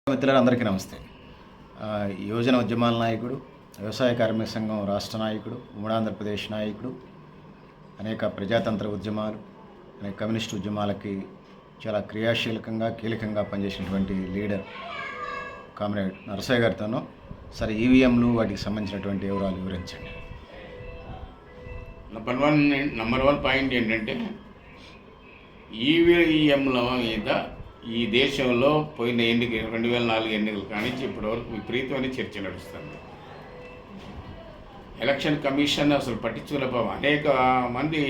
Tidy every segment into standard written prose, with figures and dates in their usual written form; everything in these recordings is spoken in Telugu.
మిత్రులందరికీ నమస్తే. యువజన ఉద్యమాల నాయకుడు, వ్యవసాయ కార్మిక సంఘం రాష్ట్ర నాయకుడు, ఉమ్మడి ఆంధ్రప్రదేశ్ నాయకుడు, అనేక ప్రజాతంత్ర ఉద్యమాలు, అనేక కమ్యూనిస్టు ఉద్యమాలకి చాలా క్రియాశీలకంగా కీలకంగా పనిచేసినటువంటి లీడర్ కామ్రేడ్ నరసయ్య గారితోనూ సరే ఈవీఎంలు వాటికి సంబంధించినటువంటి వివరాలు వివరించండి. నంబర్ వన్ పాయింట్ ఏంటంటే ఈవీఎంల మీద ఈ దేశంలో పోయిన 2004 ఎన్నికలు కానించి ఇప్పటివరకు విపరీతమైన చర్చ నడుస్తుంది. ఎలక్షన్ కమిషన్ అసలు పట్టించుకోలే. అనేక మంది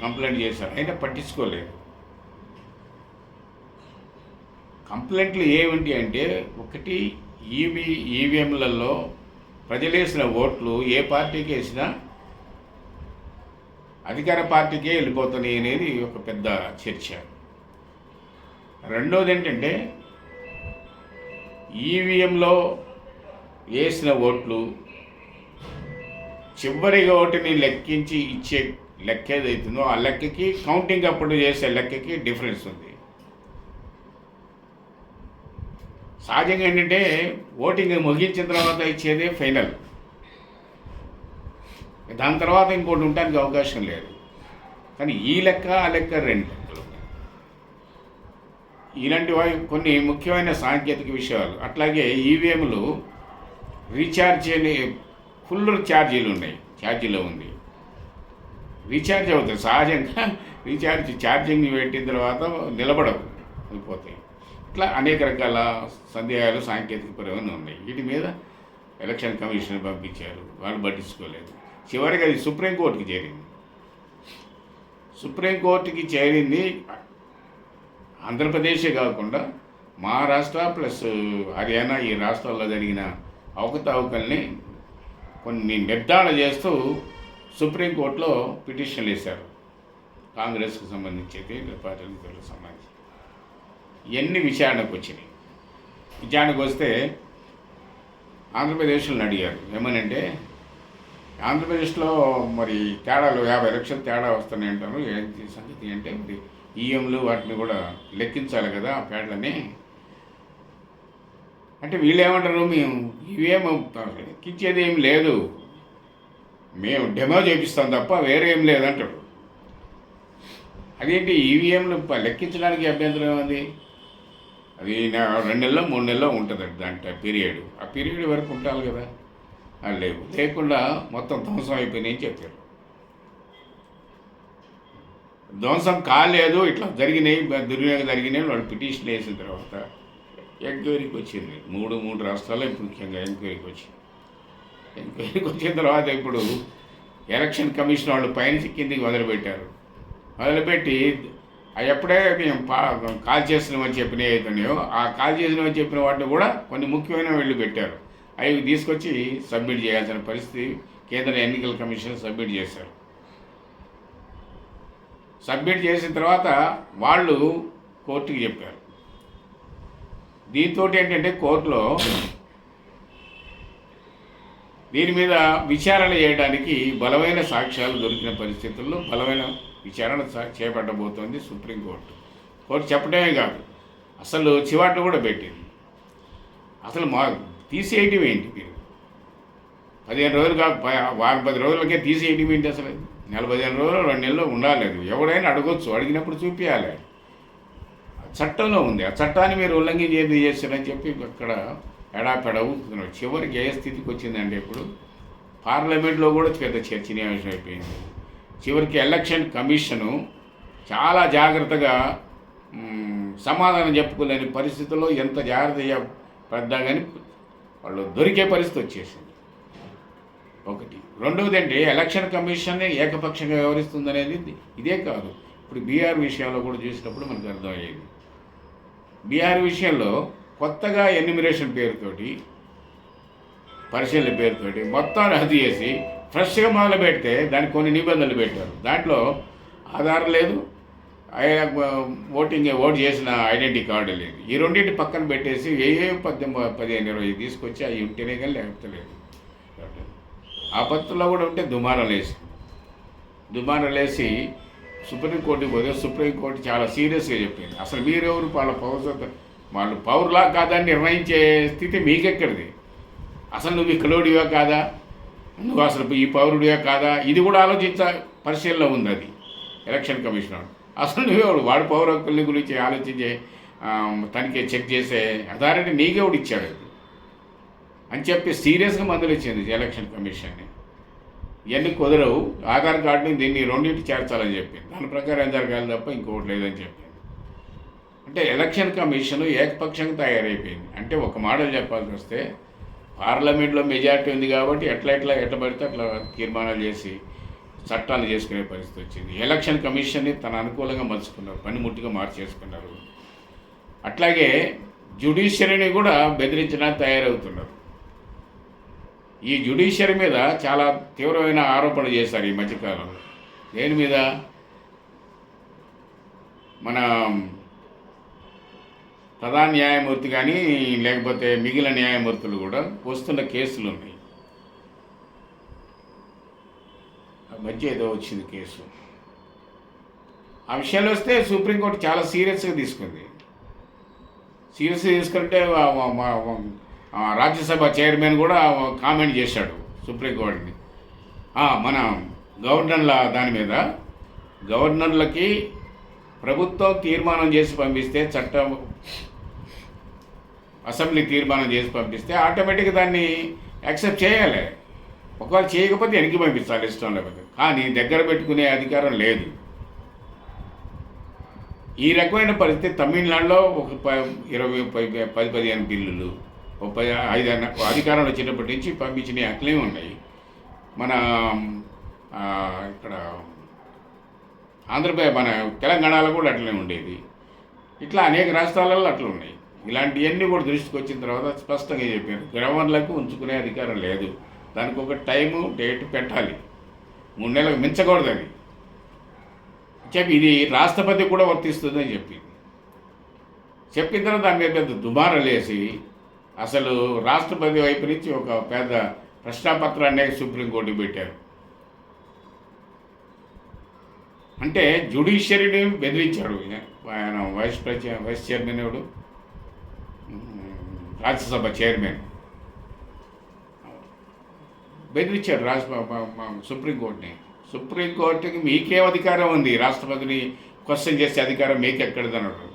కంప్లైంట్ చేశారు, అయినా పట్టించుకోలేదు. కంప్లైంట్లు ఏమిటి అంటే, ఒకటి ఈవీఎంలలో ప్రజలు వేసిన ఓట్లు ఏ పార్టీకి వేసినా అధికార పార్టీకే వెళ్ళిపోతున్నాయి అనేది ఒక పెద్ద చర్చ. రెండోది ఏంటంటే, ఈవీఎంలో వేసిన ఓట్లు చివరి ఓటుని లెక్కించి ఇచ్చే లెక్క ఏదైతుందో ఆ లెక్కకి కౌంటింగ్ అప్పుడు చేసే లెక్కకి డిఫరెన్స్ ఉంది. సహజంగా ఏంటంటే ఓటింగ్ ముగించిన తర్వాత ఇచ్చేదే ఫైనల్, దాని తర్వాత ఇంకోటి ఉండడానికి అవకాశం లేదు. కానీ ఈ లెక్క ఆ లెక్క రెండు ఇలాంటి కొన్ని ముఖ్యమైన సాంకేతిక విషయాలు. అట్లాగే ఈవీఎంలు రీఛార్జ్ అని ఫుల్ ఛార్జీలు ఉన్నాయి, ఛార్జీలో ఉంది, రీఛార్జ్ అవుతుంది. సహజంగా ఛార్జింగ్ పెట్టిన తర్వాత నిలబడవు, అయిపోతాయి. ఇట్లా అనేక రకాల సందేహాలు సాంకేతిక పరమైన ఉన్నాయి. వీటి మీద ఎలక్షన్ కమిషన్ పంపించారు, వాళ్ళు పట్టించుకోలేదు. చివరికి అది సుప్రీంకోర్టుకి చేరింది. సుప్రీంకోర్టుకి చేరింది ఆంధ్రప్రదేశే కాకుండా మహారాష్ట్ర ప్లస్ హర్యానా, ఈ రాష్ట్రాల్లో జరిగిన అవకతవకల్ని కొన్ని నిర్ధారణ చేస్తూ సుప్రీంకోర్టులో పిటిషన్లు వేశారు. కాంగ్రెస్కి సంబంధించి పార్టీలకు సంబంధించి ఇవన్నీ విచారణకు వచ్చినాయి. విచారణకు వస్తే ఆంధ్రప్రదేశ్లో అడిగారు ఏమనంటే, ఆంధ్రప్రదేశ్లో మరి తేడాలు 50 లక్షలు తేడా వస్తున్నాయి అంటారు, ఏంటి సంగతి అంటే, మరి ఈఎంలు వాటిని కూడా లెక్కించాలి కదా ఆ ప్యాడ్లని. అంటే వీళ్ళు ఏమంటారు, మేము ఈవీఎం లెక్కించేది ఏం లేదు, మేము డెమో చేపిస్తాం తప్ప వేరే ఏం లేదంటాడు. అదేంటి ఈవీఎంలు లెక్కించడానికి అభ్యంతరం ఏముంది? అది 2 నెలలో 3 నెలలో ఉంటుంది దాంట్లో పీరియడ్. ఆ పీరియడ్ వరకు ఉండాలి కదా, అది లేవు. లేకుండా మొత్తం ధ్వంసం అయిపోయినాయని చెప్పారు. ధ్వంసం కాలేదు, ఇట్లా జరిగినాయి, దుర్వినియోగం జరిగినాయి. వాళ్ళు పిటిషన్ వేసిన తర్వాత ఎంక్వైరీకి వచ్చింది. మూడు రాష్ట్రాల్లో ఇప్పుడు ముఖ్యంగా ఎంక్వైరీకి వచ్చింది. ఎంక్వైరీకి వచ్చిన తర్వాత ఇప్పుడు ఎలక్షన్ కమిషన్ వాళ్ళు పైన కిందికి మొదలుపెట్టి ఎప్పుడే మేము కాల్ చేసినామని చెప్పినవి అవుతున్నాయో ఆ కాల్ చేసినామని చెప్పిన వాటిని కూడా కొన్ని ముఖ్యమైన వీళ్ళు పెట్టారు. అవి తీసుకొచ్చి సబ్మిట్ చేయాల్సిన పరిస్థితి కేంద్ర ఎన్నికల కమిషన్ సబ్మిట్ చేశారు. సబ్మిట్ చేసిన తర్వాత వాళ్ళు కోర్టుకి చెప్పారు. దీంతో ఏంటంటే కోర్టులో దీని మీద విచారణ చేయడానికి బలమైన సాక్ష్యాలు దొరికిన పరిస్థితుల్లో బలమైన విచారణ చేపట్టబోతోంది సుప్రీంకోర్టు. కోర్టు చెప్పడమే కాదు, అసలు చివాట్లు కూడా పెట్టింది. అసలు తీసేయటం ఏంటి? మీరు 15 రోజులు కాదు, వారం 10 రోజులకే తీసేయటం ఏంటి? అసలు 15 రోజులు 2 నెలలు ఉండాలి. ఎవడైనా అడగొచ్చు, అడిగినప్పుడు చూపించాలి. చట్టంలో ఉంది. ఆ చట్టాన్ని మీరు ఉల్లంఘన చేస్తారని చెప్పి అక్కడ ఎడాపెడా ఊపుతున్నారు. చివరికి ఏ స్థితికి వచ్చిందంటే, ఇప్పుడు పార్లమెంట్లో కూడా పెద్ద చర్చనీయాంశం అయిపోయింది. చివరికి ఎలక్షన్ కమిషను చాలా జాగ్రత్తగా సమాధానం చెప్పుకోలేని పరిస్థితుల్లో ఎంత జాగ్రత్త పడ్డా కానీ వాళ్ళు దొరికే పరిస్థితి వచ్చేసింది. ఒకటి. రెండవది అంటే ఎలక్షన్ కమిషన్ ఏకపక్షంగా వ్యవహరిస్తుంది అనేది ఇదే కాదు, ఇప్పుడు బీహార్ విషయంలో కూడా చూసినప్పుడు మనకు అర్థమయ్యేది. బీహార్ విషయంలో కొత్తగా ఎన్యూమరేషన్ పేరుతోటి, పరిశీలన పేరుతోటి మొత్తం రద్దు చేసి ఫ్రెష్గా మొదలు పెడితే దానికి కొన్ని నిబంధనలు పెట్టారు. దాంట్లో ఆధార్ లేదు, ఓటు చేసిన ఐడెంటిటీ కార్డు లేదు. ఈ రెండింటి పక్కన పెట్టేసి 15, 20 తీసుకొచ్చి అవి ఉంటేనే కానీ లేకపోతే లేదు. ఆ పత్రంలో కూడా ఉంటే దుమారాలు వేసి సుప్రీంకోర్టుకి పోతే సుప్రీంకోర్టు చాలా సీరియస్గా చెప్పింది. అసలు మీరెవరు వాళ్ళ వాళ్ళు పౌరులా కాదా అని నిర్ణయించే స్థితి మీకెక్కడిది? అసలు నువ్వు ఇక్కడోడివా కాదా, నువ్వు అసలు ఈ పౌరుడివా కాదా, ఇది కూడా పరిశీలనలో ఉంది. అది ఎలక్షన్ కమిషనర్ అసలు నువ్వేవాడు, వాడు పౌర హక్కుల గురించి ఆలోచించే తనిఖీ చెక్ చేసే అథారిటీ నీకేవాడు ఇచ్చాడు అని చెప్పి సీరియస్గా మందులు ఇచ్చింది ఎలక్షన్ కమిషన్ని. ఇవన్నీ కుదరవు, ఆధార్ కార్డుని దీన్ని రెండింటి చేర్చాలని చెప్పింది. దాని ప్రకారం ఏం జరగాలి తప్ప ఇంకోటి లేదని చెప్పింది. అంటే ఎలక్షన్ కమిషన్ ఏకపక్షంగా తయారైపోయింది. అంటే ఒక మోడల్ చెప్పాల్సి వస్తే పార్లమెంట్లో మెజారిటీ ఉంది కాబట్టి ఎట్లా పడితే అట్లా తీర్మానాలు చేసి చట్టాలు చేసుకునే పరిస్థితి వచ్చింది. ఎలక్షన్ కమిషన్ని తన అనుకూలంగా మలుచుకున్నారు, పనిముట్టుగా మార్చేసుకున్నారు. అట్లాగే జ్యుడిషియరీని కూడా బెదిరించడానికి తయారవుతున్నారు. ఈ జ్యుడిషియరీ మీద చాలా తీవ్రమైన ఆరోపణలు చేశారు ఈ మధ్యకాలంలో. దేని మీద? మన ప్రధాన న్యాయమూర్తి కానీ లేకపోతే మిగిలిన న్యాయమూర్తులు కూడా వస్తున్న కేసులు ఉన్నాయి. మధ్య ఏదో వచ్చింది కేసు. ఆ విషయాలు వస్తే సుప్రీంకోర్టు చాలా సీరియస్గా తీసుకుంది. సీరియస్గా తీసుకుంటే రాజ్యసభ చైర్మన్ కూడా కామెంట్ చేశాడు సుప్రీంకోర్టుని. మన గవర్నర్ల దాని మీద, గవర్నర్లకి ప్రభుత్వం తీర్మానం చేసి పంపిస్తే, చట్టం అసెంబ్లీ తీర్మానం చేసి పంపిస్తే ఆటోమేటిక్గా దాన్ని యాక్సెప్ట్ చేయాలి. ఒకవేళ చేయకపోతే వెనక్కి పంపించాలి ఇష్టం లేకపోతే. కానీ దగ్గర పెట్టుకునే అధికారం లేదు. ఈ రకమైన పరిస్థితి తమిళనాడులో ఒక 10-15 బిల్లులు 5 అధికారం వచ్చినప్పటి నుంచి పంపించినవి అట్లే ఉన్నాయి. మన ఇక్కడ ఆంధ్రప్రదేశ్ మన తెలంగాణలో కూడా అట్లనే ఉండేది. ఇట్లా అనేక రాష్ట్రాలలో అట్లా ఉన్నాయి. ఇలాంటివన్నీ కూడా దృష్టికి వచ్చిన తర్వాత స్పష్టంగా చెప్పారు, గవర్నర్లకు ఉంచుకునే అధికారం లేదు. దానికి ఒక టైము డేట్ పెట్టాలి, 3 నెలలకు మించకూడదు. అది చెప్పి ఇది రాష్ట్రపతి కూడా వర్తిస్తుందని చెప్పిన తర్వాత దాని మీద పెద్ద దుమారలేసి అసలు రాష్ట్రపతి వైపు నుంచి ఒక పెద్ద ప్రశ్నాపత్రాన్ని సుప్రీంకోర్టుకి పెట్టారు. అంటే జ్యుడిషియరీని బెదిరించాడు ఆయన వైస్ చైర్మన్ ఎవడు, రాజ్యసభ చైర్మన్ బెదిరించాడు సుప్రీంకోర్టుని. సుప్రీంకోర్టుకి మీకేం అధికారం ఉంది, రాష్ట్రపతిని క్వశ్చన్ చేసే అధికారం మీకు ఎక్కడిదన్నాడు.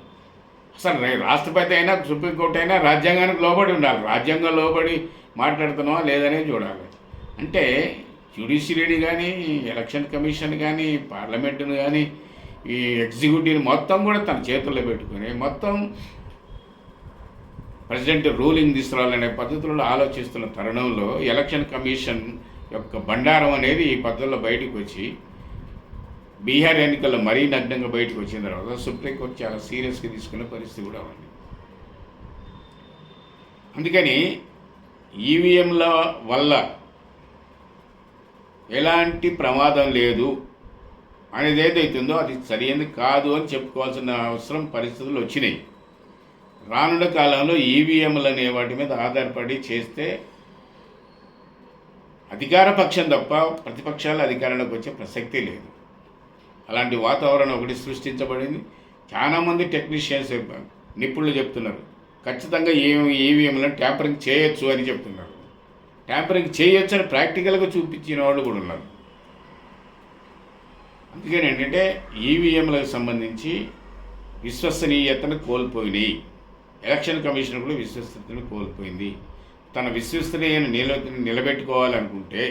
అసలు రాష్ట్రపతి అయినా సుప్రీంకోర్టు అయినా రాజ్యాంగానికి లోబడి ఉండాలి. రాజ్యాంగం లోబడి మాట్లాడుతున్నావా లేదనే చూడాలి. అంటే జ్యుడిషియరీని కానీ, ఎలక్షన్ కమిషన్ కానీ, పార్లమెంటును కానీ, ఈ ఎగ్జిక్యూటివ్ని మొత్తం కూడా తన చేతుల్లో పెట్టుకుని మొత్తం ప్రెసిడెంట్ రూలింగ్ తీసుకురావాలనే పద్ధతుల్లో ఆలోచిస్తున్న తరుణంలో ఎలక్షన్ కమిషన్ యొక్క బండారం అనేది ఈ పద్ధతిలో బయటకు వచ్చి బీహార్ ఎన్నికల్లో మరీ నగ్నంగా బయటకు వచ్చిన తర్వాత సుప్రీంకోర్టు చాలా సీరియస్గా తీసుకునే పరిస్థితి కూడా ఉంది. అందుకని ఈవీఎంల వల్ల ఎలాంటి ప్రమాదం లేదు అనేది ఏదైతుందో అది సరైనది కాదు అని చెప్పుకోవాల్సిన అవసరం పరిస్థితులు వచ్చినాయి. రానున్న కాలంలో ఈవీఎంలు అనే వాటి మీద ఆధారపడి చేస్తే అధికార పక్షం తప్ప ప్రతిపక్షాలు అధికారంలోకి వచ్చే ప్రసక్తి లేదు. అలాంటి వాతావరణం ఒకటి సృష్టించబడింది. చాలామంది టెక్నీషియన్స్ నిపుణులు చెప్తున్నారు ఖచ్చితంగా ఈవీఎంలను ట్యాంపరింగ్ చేయొచ్చు అని చెప్తున్నారు. ట్యాంపరింగ్ చేయొచ్చు అని ప్రాక్టికల్గా చూపించిన వాళ్ళు కూడా ఉన్నారు. అందుకని ఏంటంటే ఈవీఎంలకు సంబంధించి విశ్వసనీయతను కోల్పోయినాయి. ఎలక్షన్ కమిషన్ కూడా విశ్వసనీయతను కోల్పోయింది. తన విశ్వసనీయతను నిలబెట్టుకోవాలనుకుంటే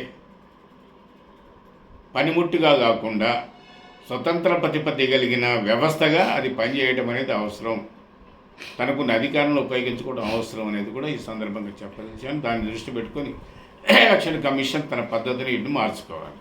పనిముట్టుగా కాకుండా స్వతంత్ర ప్రతిపత్తి కలిగిన వ్యవస్థగా అది పనిచేయడం అనేది అవసరం. తనకున్న అధికారంలో ఉపయోగించుకోవడం అవసరం అనేది కూడా ఈ సందర్భంగా చెప్పాల్సి, దాన్ని దృష్టి పెట్టుకొని ఎలక్షన్ కమిషన్ తన పద్ధతిని ఇటు మార్చుకోవాలి.